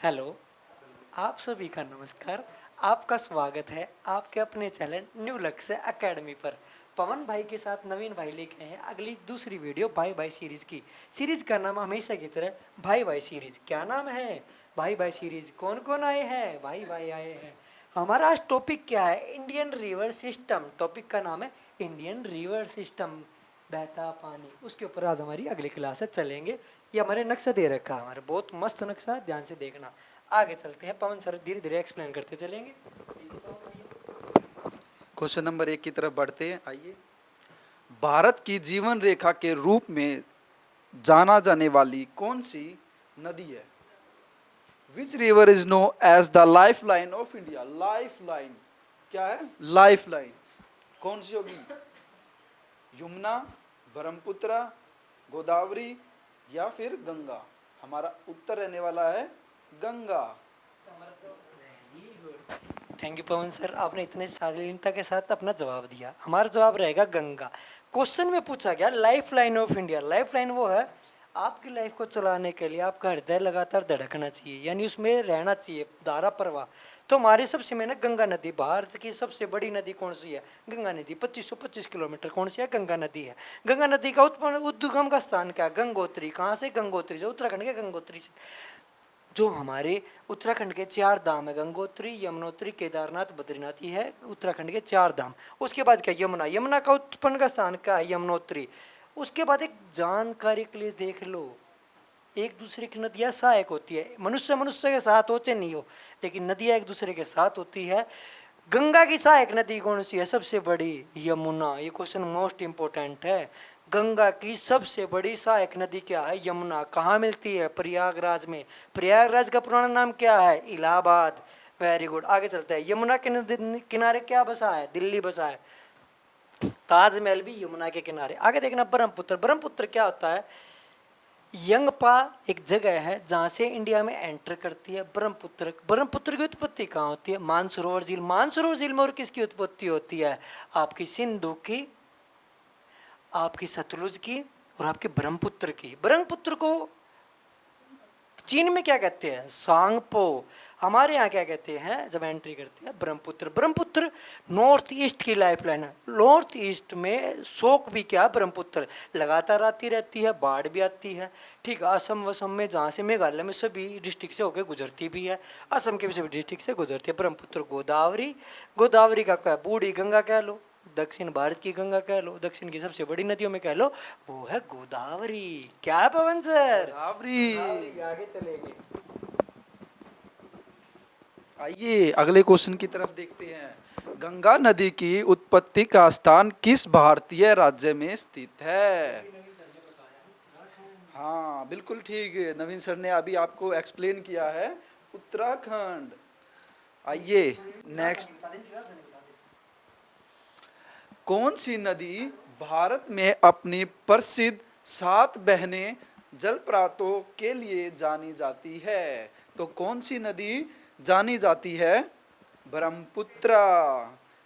Hello, आप सभी का नमस्कार। आपका स्वागत है आपके अपने चैनल न्यू लक्ष्य एकेडमी पर। पवन भाई के साथ नवीन भाई लेके हैं अगली दूसरी वीडियो भाई भाई सीरीज की। सीरीज का नाम हमेशा की तरह भाई भाई सीरीज। क्या नाम है? भाई भाई सीरीज। कौन कौन आए हैं? भाई भाई आए हैं। हमारा आज टॉपिक क्या है? Indian river system. टॉपिक का नाम है इंडियन रिवर सिस्टम, बहता पानी। उसके ऊपर आज हमारी अगली क्लास है, चलेंगे। ये हमारे नक्शा दे रखा है, हमारे बहुत मस्त नक्शा, ध्यान से देखना। आगे चलते हैं, पवन सर धीरे धीरे एक्सप्लेन करते चलेंगे। क्वेश्चन नंबर 1 की तरफ बढ़ते हैं। आइए, भारत की जीवन रेखा के रूप में जाना जाने वाली कौन सी नदी है? Which river is known as the life line of India? Life line क्या है? लाइफ लाइन कौन सी होगी? यमुना, ब्रह्मपुत्र, गोदावरी या फिर गंगा? हमारा उत्तर रहने वाला है Ganga. Thank you Pawan sir, आपने इतने शालीनता के साथ अपना जवाब दिया। हमारा जवाब रहेगा गंगा। क्वेश्चन में पूछा गया life line of India. Life line वो है, आपकी लाइफ को चलाने के लिए आपका हृदय लगातार धड़कना चाहिए, यानी उसमें रहना चाहिए धारा प्रवाह। तो हमारे सबसे में ना गंगा नदी, भारत की सबसे बड़ी नदी कौन सी है? गंगा नदी। 2525 किलोमीटर कौन सी है? गंगा नदी है। गंगा नदी का उद्गम का स्थान क्या है? गंगोत्री। कहाँ से? गंगोत्री से, उत्तराखंड के गंगोत्री से। जो हमारे उत्तराखंड के 4 धाम है, गंगोत्री, यमुनोत्री, केदारनाथ, बद्रीनाथ, ये है उत्तराखंड के 4 धाम। उसके बाद क्या? यमुना। यमुना का उत्पन्न का स्थान क्या है? यमुनोत्री। उसके बाद एक जानकारी के लिए देख लो, एक दूसरे की नदियाँ सहायक होती है। मनुष्य मनुष्य के साथ हो चाहे नहीं हो, लेकिन नदियाँ एक दूसरे के साथ होती है। गंगा की सहायक नदी कौन सी है सबसे बड़ी? यमुना। ये क्वेश्चन मोस्ट इंपोर्टेंट है। गंगा की सबसे बड़ी सहायक नदी क्या है? यमुना। कहाँ मिलती है? प्रयागराज में। प्रयागराज का पुराना नाम क्या है? इलाहाबाद। Very good. आगे चलते हैं। यमुना के किनारे क्या बसा है? दिल्ली बसा है। ताजमहल भी यमुना के किनारे। आगे देखना, ब्रह्मपुत्र। ब्रह्मपुत्र क्या होता है? यंगपा एक जगह है जहाँ से इंडिया में एंटर करती है ब्रह्मपुत्र। ब्रह्मपुत्र की उत्पत्ति कहाँ होती है? मानसरोवर झील। मानसरोवर झील में और किसकी उत्पत्ति होती है? आपकी सिंधु की, आपकी सतलुज की और आपके ब्रह्मपुत्र की। ब्रह्मपुत्र को चीन में क्या कहते हैं? सांगपो। हमारे यहाँ क्या कहते हैं जब एंट्री करते हैं? ब्रह्मपुत्र। ब्रह्मपुत्र नॉर्थ ईस्ट की लाइफलाइन है। नॉर्थ ईस्ट में शोक भी क्या? ब्रह्मपुत्र लगातार आती रहती है, बाढ़ भी आती है। ठीक है, असम वसम में, जहाँ से मेघालय में सभी डिस्ट्रिक्ट से होकर गुजरती भी है, असम के भी सभी डिस्ट्रिक्ट से गुजरती है। ब्रह्मपुत्र। गोदावरी। गोदावरी का क्या? बूढ़ी गंगा कह लो, दक्षिण भारत की गंगा कह लो, दक्षिण की सबसे बड़ी नदियों में कह लो, वो है गोदावरी। क्या है पवन सर? गोदावरी। आगे चलेंगे। आइए अगले क्वेश्चन की तरफ देखते हैं। गंगा नदी की उत्पत्ति का स्थान किस भारतीय राज्य में स्थित है? हाँ बिल्कुल ठीक है, नवीन सर ने अभी आपको एक्सप्लेन किया है, उत्तराखंड। आइए नेक्स्ट, कौन सी नदी भारत में अपनी प्रसिद्ध 7 बहने जलप्रपातों के लिए जानी जाती है? तो कौन सी नदी जानी जाती है? ब्रह्मपुत्र।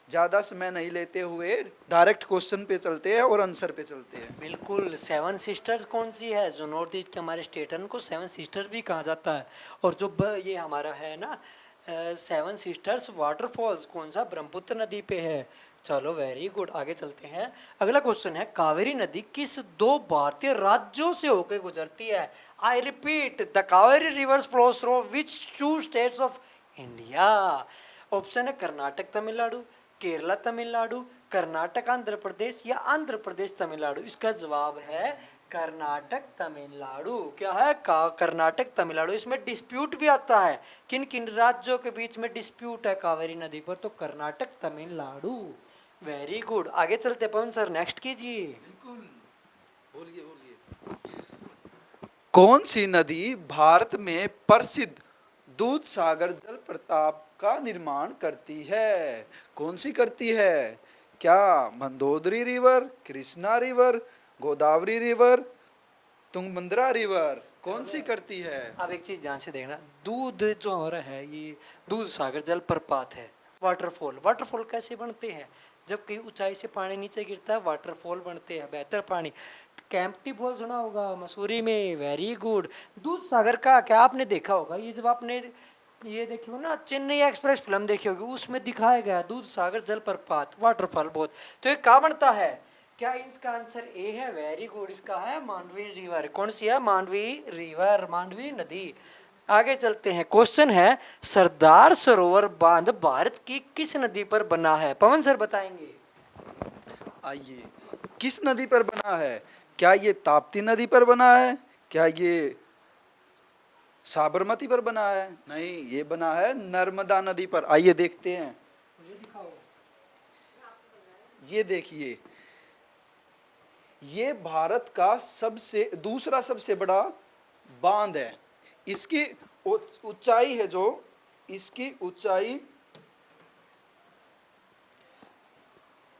ज़्यादा समय नहीं लेते हुए डायरेक्ट क्वेश्चन पे चलते हैं और आंसर पे चलते हैं। बिल्कुल। 7 सिस्टर्स कौन सी है? जो नॉर्थ ईस्ट के हमारे स्टेट है उनको 7 सिस्टर्स भी कहा जाता है। और जो ये हमारा है ना 7 सिस्टर्स वाटरफॉल्स, कौन सा? ब्रह्मपुत्र नदी पे है। चलो वेरी गुड, आगे चलते हैं। अगला क्वेश्चन है, कावेरी नदी किस 2 भारतीय राज्यों से होकर गुजरती है? I repeat, the Kaveri reverse flows through which 2 states of India? Option है कर्नाटक तमिलनाडु, केरला तमिलनाडु, कर्नाटक आंध्र प्रदेश या आंध्र प्रदेश तमिलनाडु। इसका जवाब है कर्नाटक तमिलनाडु। क्या है? कर्नाटक तमिलनाडु। इसमें डिस्प्यूट भी आता है, किन किन राज्यों के बीच में डिस्प्यूट है कावेरी नदी पर? तो कर्नाटक तमिलनाडु। वेरी गुड, आगे चलते पवन सर, नेक्स्ट कीजिए। बिल्कुल, बोलिए बोलिए। कौन सी नदी भारत में प्रसिद्ध दूध सागर जलप्रपात का निर्माण करती है? कौन सी करती है? क्या Mandodari river, Krishna river, Godavari river, Tungabhadra river? कौन सी करती है? अब एक चीज ध्यान से देखना, दूध जो हमारा है ये दूध सागर जलप्रपात है, वाटरफॉल। वाटरफॉल कैसे बनते हैं? जब कहीं ऊंचाई से पानी नीचे गिरता है वाटरफॉल बनते हैं, बेहतर पानी। कैंपटी फॉल सुना होगा मसूरी में, वेरी गुड। दूध सागर का क्या आपने देखा होगा, ये जब आपने ये देखी हो ना चेन्नई एक्सप्रेस फिल्म देखी होगी, उसमें दिखाया गया दूध सागर जलप्रपात वाटरफॉल बहुत। तो ये कहाँ बनता है, क्या इसका आंसर ए है, वेरी गुड, इसका है मांडवी रिवर। कौन सी है, मांडवी रिवर, मांडवी नदी। आगे चलते हैं, क्वेश्चन है सरदार सरोवर बांध भारत की किस नदी पर बना है, पवन सर बताएंगे। आइए, किस नदी पर बना है? क्या ये ताप्ती नदी पर बना है? क्या ये साबरमती पर बना है? नहीं, ये बना है नर्मदा नदी पर। आइए देखते हैं। ये दिखाओ। ये देखिए, ये भारत का सबसे दूसरा सबसे बड़ा बांध है। इसकी ऊंचाई है जो, इसकी ऊंचाई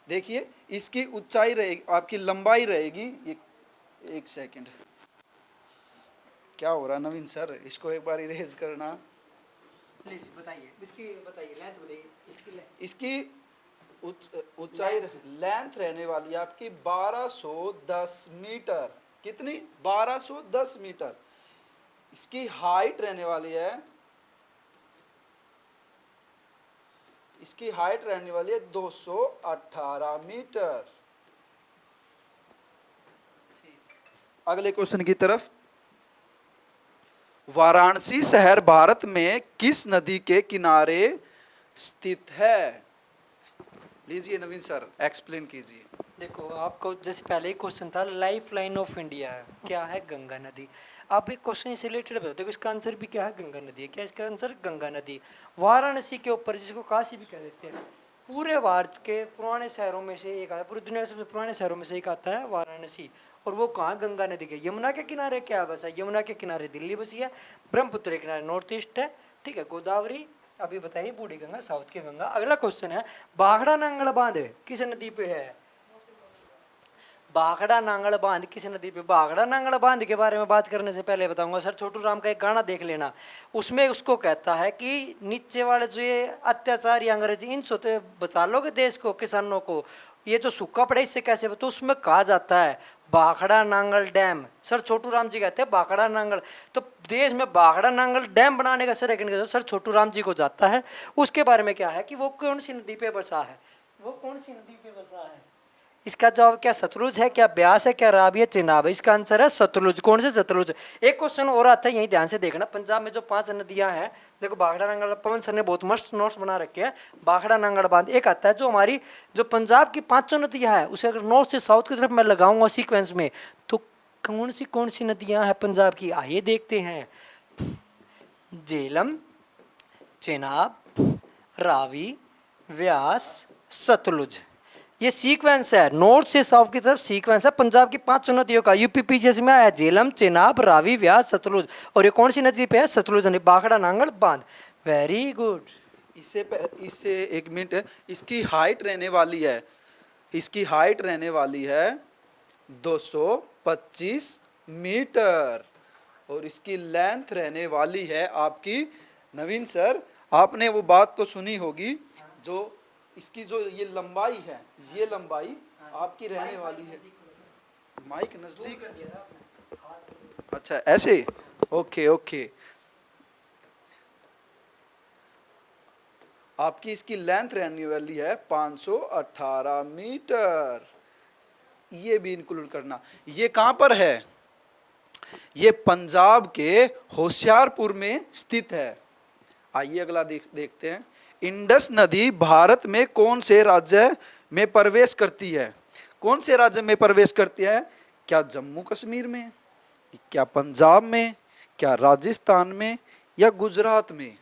देखिए, इसकी ऊंचाई रहेगी, आपकी लंबाई रहेगी ये। एक सेकंड, क्या हो रहा नवीन सर, इसको एक बार इरेज करना। प्लीज बताइए, इसकी बताइए लेंथ बताइए, इसकी लेंथ। इसकी ऊंचाई लेंथ रहने वाली है आपकी 1210 मीटर। कितनी? 1210 मीटर। इसकी हाइट रहने वाली है, इसकी हाइट रहने वाली है 218 मीटर। अगले क्वेश्चन की तरफ। वाराणसी शहर भारत में किस नदी के किनारे स्थित है? लीजिए नवीन सर, एक्सप्लेन कीजिए। देखो आपको जैसे पहले ही क्वेश्चन था लाइफ लाइन ऑफ इंडिया क्या है, गंगा नदी। आप एक क्वेश्चन से रिलेटेड बताओ, देखो इसका आंसर भी क्या है, गंगा नदी है। क्या इसका आंसर, गंगा नदी। वाराणसी के ऊपर, जिसको काशी भी कह देते हैं, पूरे भारत के पुराने शहरों में से एक आता है, पूरी दुनिया के सबसे पुराने शहरों में से एक आता है वाराणसी। और वो कहाँ, गंगा नदी के, यमुना के किनारे क्या बसा है, यमुना के किनारे दिल्ली बसी है, ब्रह्मपुत्र के किनारे नॉर्थ ईस्ट है, ठीक है, गोदावरी अभी बताइए, बूढ़ी गंगा साउथ की गंगा। अगला क्वेश्चन है बाघड़ा नांगल बांध किस नदी पे है, बाघड़ा नांगल बांध किस नदी पे। बाघड़ा नांगल बांध के बारे में बात करने से पहले बताऊंगा सर, छोटू राम का एक गाना देख लेना, उसमें उसको कहता है कि नीचे वाले जो ये अत्याचारी अंग्रेज, इन से बचा लोगे देश को, किसानों को, ये जो सूखा पड़ा इससे कैसे, तो उसमें कहा जाता है बाघड़ा नांगल डैम। सर छोटू राम जी कहते हैं बाघड़ा नांगल, तो देश में बाघड़ा नांगल डैम बनाने का सर सर छोटू राम जी को जाता है। उसके बारे में क्या है कि वो कौन सी नदी पे बसा है, वो कौन सी नदी पे बसा है। इसका जवाब क्या सतलुज है, क्या ब्यास है, क्या रावी है, चिनाब है। इसका आंसर है सतलुज। कौन से सतलुज। एक क्वेश्चन और आता है, यही ध्यान से देखना, पंजाब में जो 5 नदियां हैं, देखो बाघड़ा नांगल, पवन सर ने बहुत मस्त नोट्स बना रखे हैं, बाघड़ा नांगल बांध एक आता है, जो हमारी जो पंजाब की 5 नदियां हैं, उसे अगर नॉर्थ से साउथ की तरफ मैं लगाऊंगा सीक्वेंस में, तो कौन सी नदियां हैं पंजाब की, आइए देखते हैं। झेलम, चेनाब, रावी, व्यास, सतलुज, ये सीक्वेंस है, नॉर्थ से साउथ की तरफ सीक्वेंस है पंजाब की 5 नदियों का। यूपी पीछे में आया झेलम, चेनाब, रावी, व्यास, सतलुज, और ये कौन सी नदी पे है, सतलुज नदी, बाघड़ा नांगल बांध। Very good. इससे एक मिनट, इसकी हाइट रहने वाली है, इसकी हाइट रहने वाली है 225 मीटर, और इसकी लेंथ रहने वाली है आपकी, नवीन सर आपने वो बात तो सुनी होगी, जो इसकी जो ये लंबाई है, ये लंबाई आपकी रहने वाली है, माइक नजदीक, अच्छा ऐसे, ओके ओके, आपकी इसकी लेंथ रहने वाली है 518 मीटर। ये भी इंक्लूड करना। ये कहां पर है, ये पंजाब के होशियारपुर में स्थित है। आइए अगला देखते हैं। इंडस नदी भारत में कौन से राज्य में प्रवेश करती है, कौन से राज्य में प्रवेश करती है, क्या जम्मू कश्मीर में, क्या पंजाब में, क्या राजस्थान में, या गुजरात में।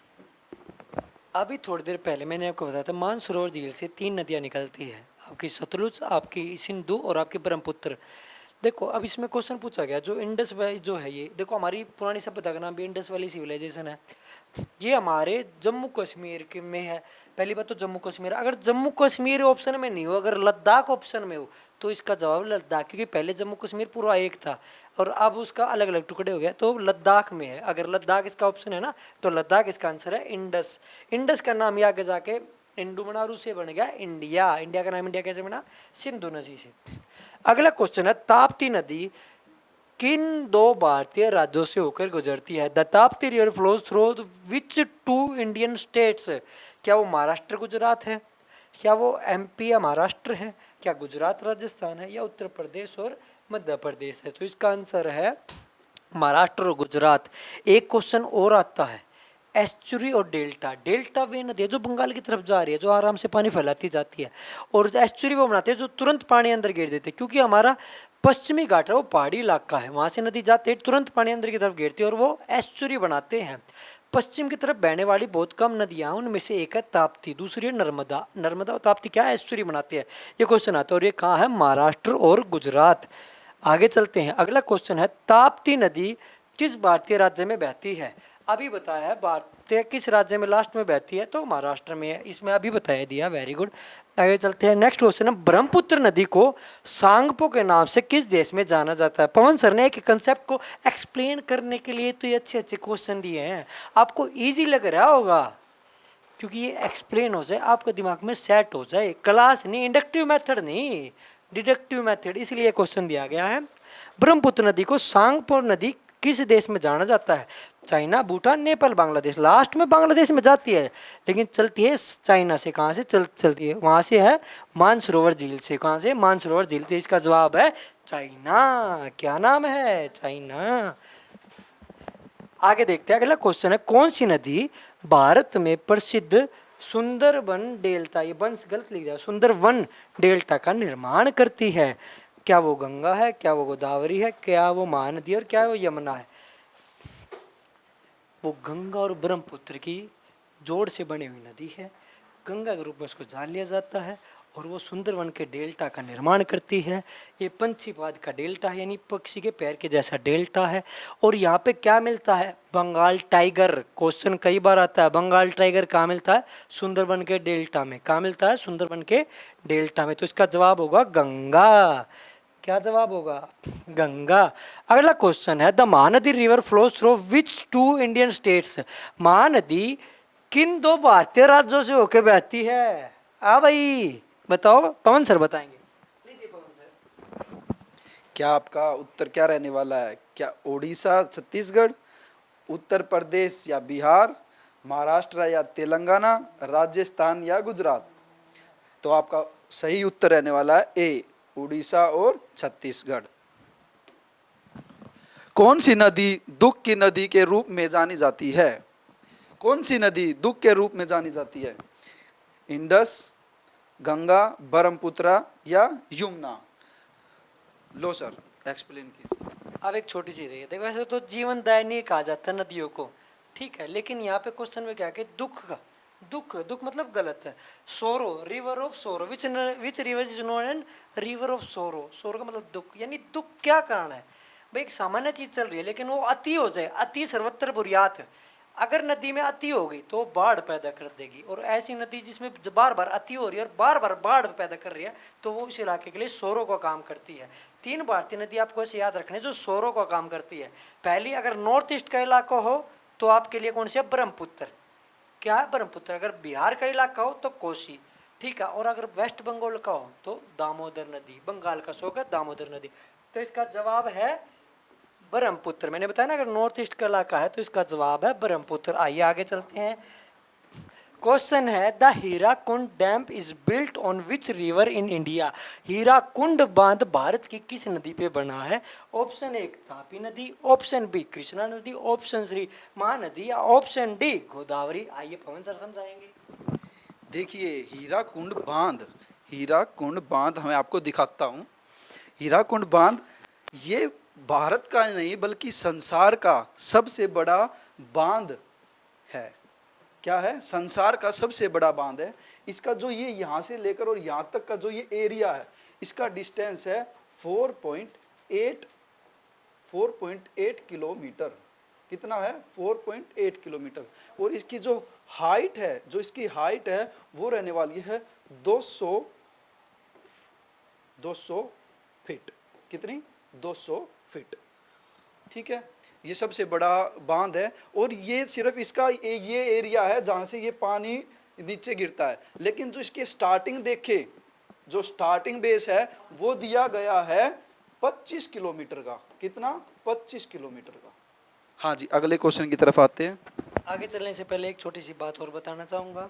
अभी थोड़ी देर पहले मैंने आपको बताया था मानसरोवर झील से 3 नदियाँ निकलती है, आपकी सतलुज, आपकी सिंधु और आपकी ब्रह्मपुत्र। देखो अब इसमें क्वेश्चन पूछा गया जो इंडस वैली जो है, ये देखो हमारी पुरानी सभ्यता का नाम भी इंडस वैली सिविलाइजेशन है, ये हमारे जम्मू कश्मीर के में है। पहली बात तो जम्मू कश्मीर, अगर जम्मू कश्मीर ऑप्शन में नहीं हो, अगर लद्दाख ऑप्शन में हो, तो इसका जवाब लद्दाख, क्योंकि पहले जम्मू कश्मीर पूरा एक था और अब उसका अलग अलग टुकड़े हो गए, तो लद्दाख में है। अगर लद्दाख इसका ऑप्शन है ना, तो लद्दाख इसका आंसर है। इंडस, इंडस का नाम ये आगे जाके इंडुमनारू से बन गया इंडिया। इंडिया का नाम इंडिया कैसे बना, सिंधु नदी से। अगला क्वेश्चन है ताप्ती नदी किन दो भारतीय राज्यों से होकर गुजरती है? The Tapti river flows through which two Indian states? क्या वो महाराष्ट्र गुजरात है, क्या वो एमपी या महाराष्ट्र है, क्या गुजरात राजस्थान है, या उत्तर प्रदेश और मध्य प्रदेश है? तो इसका आंसर है महाराष्ट्र और गुजरात। एक क्वेश्चन और आता है, एस्चुरी और डेल्टा। डेल्टा वे नदी है जो बंगाल की तरफ जा रही है, जो आराम से पानी फैलाती जाती है, और एस्चुरी वो बनाते हैं जो तुरंत पानी अंदर गिर देते हैं, क्योंकि हमारा पश्चिमी घाट है वो पहाड़ी इलाका है, वहाँ से नदी जाते ही तुरंत पानी अंदर की तरफ गिरती है और वो एस्चुरी बनाते हैं। पश्चिम की तरफ बहने वाली बहुत कम नदियाँ, उनमें से एक है ताप्ती, दूसरी है नर्मदा। नर्मदा और ताप्ती क्या है? एस्चुरी बनाती है। ये क्वेश्चन आता है, और ये कहाँ है? महाराष्ट्र और गुजरात। आगे चलते हैं, अगला क्वेश्चन है ताप्ती नदी किस भारतीय राज्य में बहती है? अभी बताया है भारतीय किस राज्य में लास्ट में बहती है, तो महाराष्ट्र में है, इसमें अभी बताया दिया। Very good. आगे चलते हैं, नेक्स्ट क्वेश्चन है ब्रह्मपुत्र नदी को सांगपो के नाम से किस देश में जाना जाता है? पवन सर ने एक कंसेप्ट को एक्सप्लेन करने के लिए तो ये अच्छे अच्छे क्वेश्चन दिए हैं, आपको ईजी लग रहा होगा क्योंकि ये एक्सप्लेन हो जाए, आपके दिमाग में सेट हो जाए। क्लास नहीं, इंडक्टिव मेथड नहीं, डिडक्टिव मेथड, इसलिए क्वेश्चन दिया गया है। ब्रह्मपुत्र नदी को सांगपो नदी किस देश में जाना जाता है? चाइना, भूटान, नेपाल, बांग्लादेश। लास्ट में बांग्लादेश में जाती है, लेकिन चलती है चाइना से। कहाँ से चलती है? वहाँ से है मानसरोवर झील से। कहाँ से? मानसरोवर झील से। इसका जवाब है चाइना। क्या नाम है? चाइना। आगे देखते हैं, अगला क्वेश्चन है कौन सी नदी भारत में प्रसिद्ध सुंदरबन डेल्टा, ये वंश गलत लिख दिया, सुंदरबन डेल्टा का निर्माण करती है? क्या वो गंगा है, क्या वो गोदावरी है, क्या वो महानदी है, और क्या वो यमुना है? वो गंगा और ब्रह्मपुत्र की जोड़ से बनी हुई नदी है। गंगा के रूप में उसको जान लिया जाता है, और वो सुंदरवन के डेल्टा का निर्माण करती है। ये पंछीपाद का डेल्टा है, यानी पक्षी के पैर के जैसा डेल्टा है। और यहाँ पे क्या मिलता है? बंगाल टाइगर। क्वेश्चन कई बार आता है, बंगाल टाइगर कहाँ मिलता है? सुंदरवन के डेल्टा में। कहाँ मिलता है? सुंदरवन के डेल्टा में। तो इसका जवाब होगा गंगा। क्या जवाब होगा? गंगा। अगला क्वेश्चन है the Mahanadi river flows through which two Indian states? Mahanadi किन दो भारतीय राज्यों से होकर बहती है? भाई बताओ, पवन सर बताएंगे। लीजिए पवन सर। क्या आपका उत्तर क्या रहने वाला है? क्या उड़ीसा, छत्तीसगढ़, उत्तर प्रदेश या बिहार, महाराष्ट्र या तेलंगाना, राजस्थान या गुजरात? तो आपका सही उत्तर रहने वाला है ए, उड़ीसा और छत्तीसगढ़। कौन सी नदी दुख की नदी के रूप में जानी जाती है? कौन सी नदी दुख के रूप में जानी जाती है? इंडस, गंगा, ब्रह्मपुत्र या यमुना? लो सर, एक्सप्लेन कीजिए। अब एक छोटी सी देखिए, देखो वैसे तो जीवन दायिनी कहा जाता है नदियों को, ठीक है, लेकिन यहाँ पे क्वेश्चन में क्या है कि दुख का, दुख, दुख मतलब गलत है। सोरो, रिवर ऑफ सोरो, विच river is known and river of सोरो। सोरो का मतलब दुख, यानी दुख क्या कारण है भाई? एक सामान्य चीज चल रही है लेकिन वो अति हो जाए, अति सर्वत्र बुरियात। अगर नदी में अति होगी तो बाढ़ पैदा कर देगी, और ऐसी नदी जिसमें बार बार अति हो रही है और बार बार बाढ़ पैदा कर रही है, तो वो उस इलाके के लिए सोरो का काम करती है। तीन भारतीय नदी आपको ऐसे याद रखने जो सोरो का काम करती है। पहली, अगर नॉर्थ ईस्ट का इलाका हो तो आपके लिए कौन सी है? ब्रह्मपुत्र। क्या है? ब्रह्मपुत्र। अगर बिहार का इलाका हो तो कोसी, ठीक है, और अगर वेस्ट बंगाल का हो तो दामोदर नदी। बंगाल का शोक है दामोदर नदी। तो इसका जवाब है ब्रह्मपुत्र। मैंने बताया ना, अगर नॉर्थ ईस्ट का इलाका है तो इसका जवाब है ब्रह्मपुत्र। आइए आगे चलते हैं। क्वेश्चन है the Hirakud dam is built on which river in India? Hirakud बांध भारत की किस नदी पे बना है? ऑप्शन ए तापी नदी, ऑप्शन बी कृष्णा नदी, ऑप्शन सी महानदी, या ऑप्शन डी गोदावरी? आइए पवन सर समझाएंगे। देखिए, हीराकुंड बांध मैं आपको दिखाता हूँ। हीराकुंड बांध ये भारत का नहीं बल्कि संसार का सबसे बड़ा बांध है। क्या है? संसार का सबसे बड़ा बांध है। इसका जो ये यहाँ से लेकर और यहाँ तक का जो ये एरिया है, इसका डिस्टेंस है 4.8 किलोमीटर। कितना है? 4.8 किलोमीटर। और इसकी जो हाइट है वो रहने वाली है 200 फीट। कितनी? 200 फीट। ठीक है, ये सबसे बड़ा बांध है, और ये सिर्फ इसका ये एरिया है जहाँ से ये पानी नीचे गिरता है। लेकिन जो इसकी स्टार्टिंग देखे, जो स्टार्टिंग बेस है वो दिया गया है 25 किलोमीटर का। कितना? 25 किलोमीटर का। हाँ जी, अगले क्वेश्चन की तरफ आते हैं। आगे चलने से पहले एक छोटी सी बात और बताना चाहूँगा।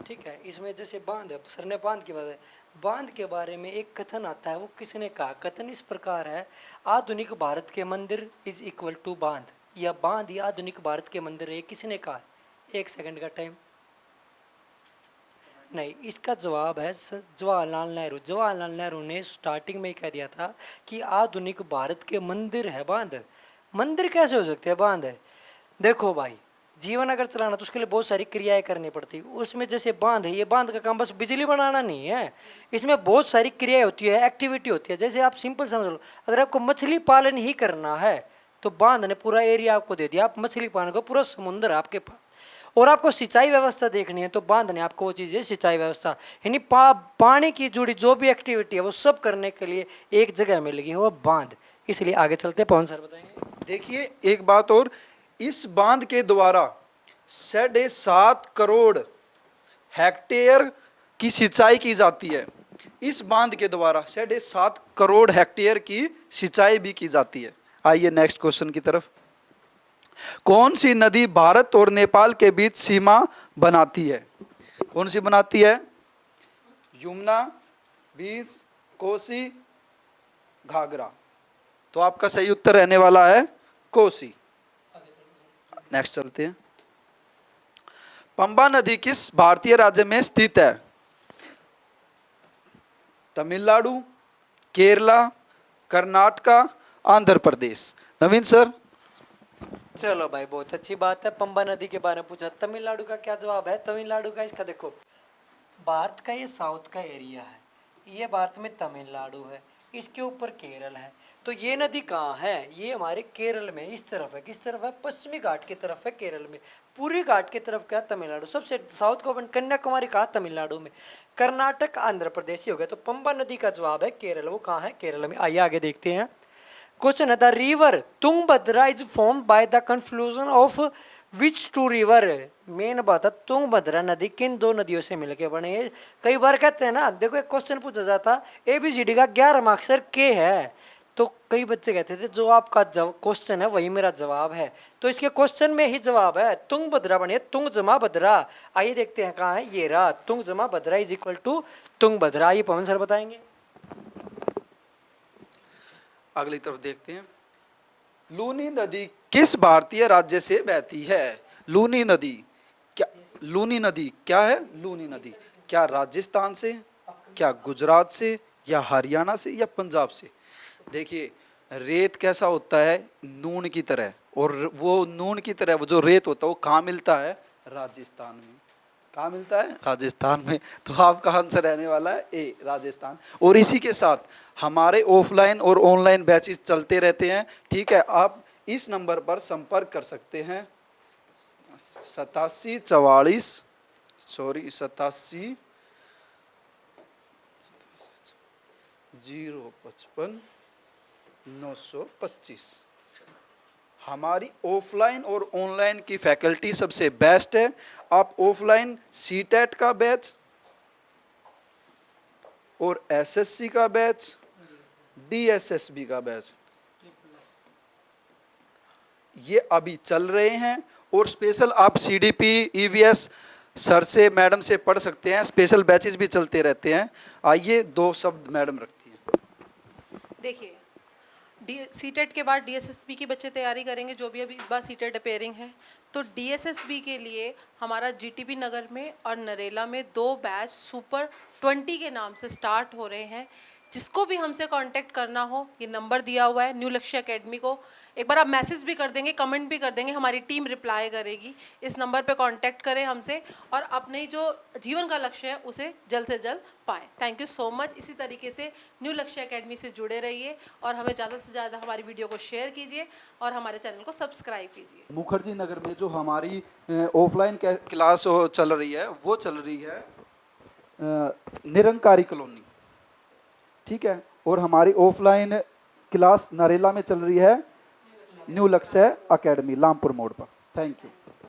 ठीक है, इसमें जैसे बांध है, सर ने बांध की बात है, बांध के बारे में एक कथन आता है, वो किसने कहा? कथन इस प्रकार है, आधुनिक भारत के मंदिर इज इक्वल टू बांध, या बांध ही आधुनिक भारत के मंदिर है, किसने कहा? 1 सेकंड का टाइम। नहीं, इसका जवाब है जवाहरलाल नेहरू। जवाहरलाल नेहरू ने स्टार्टिंग में ही कह दिया था कि आधुनिक भारत के मंदिर है बांध। मंदिर कैसे हो सकते हैं बांध है? देखो भाई, जीवन अगर चलाना तो उसके लिए बहुत सारी क्रियाएं करनी पड़ती, उसमें जैसे बांध है, ये बांध का काम बस बिजली बनाना नहीं है, इसमें बहुत सारी क्रियाएं होती है, एक्टिविटी होती है। जैसे आप सिंपल समझ लो, अगर आपको मछली पालन ही करना है तो बांध ने पूरा एरिया आपको दे दिया, आप मछली पालन को, पूरा समुद्र है आपके पास। और आपको सिंचाई व्यवस्था देखनी है तो बांध ने आपको वो चीज़ है, सिंचाई व्यवस्था, यानी पानी की जुड़ी जो भी एक्टिविटी है वो सब करने के लिए एक जगह में लगी है, वो बांध। इसलिए आगे चलते हैं, पवन सर बताएंगे। देखिए एक बात और, इस बांध के द्वारा 7.5 करोड़ हेक्टेयर की सिंचाई की जाती है। इस बांध के द्वारा 7.5 करोड़ हेक्टेयर की सिंचाई भी की जाती है। आइए नेक्स्ट क्वेश्चन की तरफ। कौन सी नदी भारत और नेपाल के बीच सीमा बनाती है? कौन सी बनाती है? यमुना, बीस, कोसी, घाघरा। तो आपका सही उत्तर रहने वाला है कोसी। नेक्स्ट चलते हैं। पंबा नदी किस भारतीय राज्य में स्थित है? तमिलनाडु, केरला, कर्नाटका, आंध्र प्रदेश। नवीन सर। चलो भाई, बहुत अच्छी बात है, पंबा नदी के बारे में पूछा। तमिलनाडु का क्या जवाब है? तमिलनाडु का, इसका देखो, भारत का ये साउथ का एरिया है, ये भारत में तमिलनाडु है, इसके ऊपर केरल है, तो ये नदी कहाँ है? ये हमारे केरल में, इस तरफ है। किस तरफ है? पश्चिमी घाट की तरफ है केरल में। पूर्वी घाट की तरफ क्या? तमिलनाडु। सबसे साउथ को अपन कन्याकुमारी कहा? तमिलनाडु में। कर्नाटक, आंध्र प्रदेश ही हो गया। तो पंबा नदी का जवाब है केरल। वो कहाँ है? केरल में। आइए आगे देखते हैं। क्वेश्चन है, the river Tungabhadra is form by the confluence of which two river? Main बात है, तुंगभद्रा नदी किन दो नदियों से मिलके बने है? कई बार कहते हैं ना, देखो एक क्वेश्चन पूछा जाता, ABCD का 11वां अक्षर के है, तो कई बच्चे कहते थे जो आपका क्वेश्चन है वही मेरा जवाब है, तो इसके क्वेश्चन में ही जवाब है तुंगभद्रा बने, तुंग जमा भद्रा। आइए देखते हैं कहाँ है, ये रहा, तुंग जमा भद्रा इज इक्वल टू तुंगभद्रा। आइए पवन सर बताएंगे। अगली तरफ देखते हैं। लूनी नदी किस भारतीय राज्य से बहती है? लूनी नदी क्या? लूनी नदी क्या है? लूनी नदी क्या राजस्थान से, क्या गुजरात से, या हरियाणा से, या पंजाब से? देखिए रेत कैसा होता है? नून की तरह, और वो नून की तरह वो जो रेत होता है वो कहाँ मिलता है? राजस्थान में। कहाँ मिलता है? राजस्थान में। तो आपका आंसर रहने वाला है ए, राजस्थान। और इसी के साथ हमारे ऑफलाइन और ऑनलाइन बैचेस चलते रहते हैं। ठीक है, आप इस नंबर पर संपर्क कर सकते हैं 87 055 925। हमारी ऑफलाइन और ऑनलाइन की फैकल्टी सबसे बेस्ट है। आप ऑफलाइन सीटेट का बैच और SSC का बैच, DSSB का बैच, ये अभी चल रहे हैं। और स्पेशल आप CDP, EVS सर से, मैडम से पढ़ सकते हैं। स्पेशल बैचेस भी चलते रहते हैं। आइए दो शब्द मैडम रखती हैं। देखिए, सीटेट के बाद DSSB की बच्चे तैयारी करेंगे, जो भी अभी इस बार सीटेट अपेयरिंग है। तो DSSB के लिए हमारा GTB नगर में और नरेला में 2 बैच सुपर 20 के नाम से स्टार्ट हो रहे हैं। जिसको भी हमसे कांटेक्ट करना हो, ये नंबर दिया हुआ है न्यू लक्ष्य एकेडमी को, एक बार आप मैसेज भी कर देंगे, कमेंट भी कर देंगे, हमारी टीम रिप्लाई करेगी। इस नंबर पे कांटेक्ट करें हमसे और अपने जो जीवन का लक्ष्य है उसे जल्द से जल्द पाएँ। Thank you so much. इसी तरीके से न्यू लक्ष्य एकेडमी से जुड़े रहिए और हमें ज़्यादा से ज़्यादा हमारी वीडियो को शेयर कीजिए और हमारे चैनल को सब्सक्राइब कीजिए। मुखर्जी नगर में जो हमारी ऑफलाइन क्लास चल रही है वो चल रही है निरंकारी कॉलोनी। ठीक है, और हमारी ऑफलाइन क्लास नरेला में चल रही है न्यू लक्ष्य एकेडमी, लामपुर मोड़ पर। Thank you.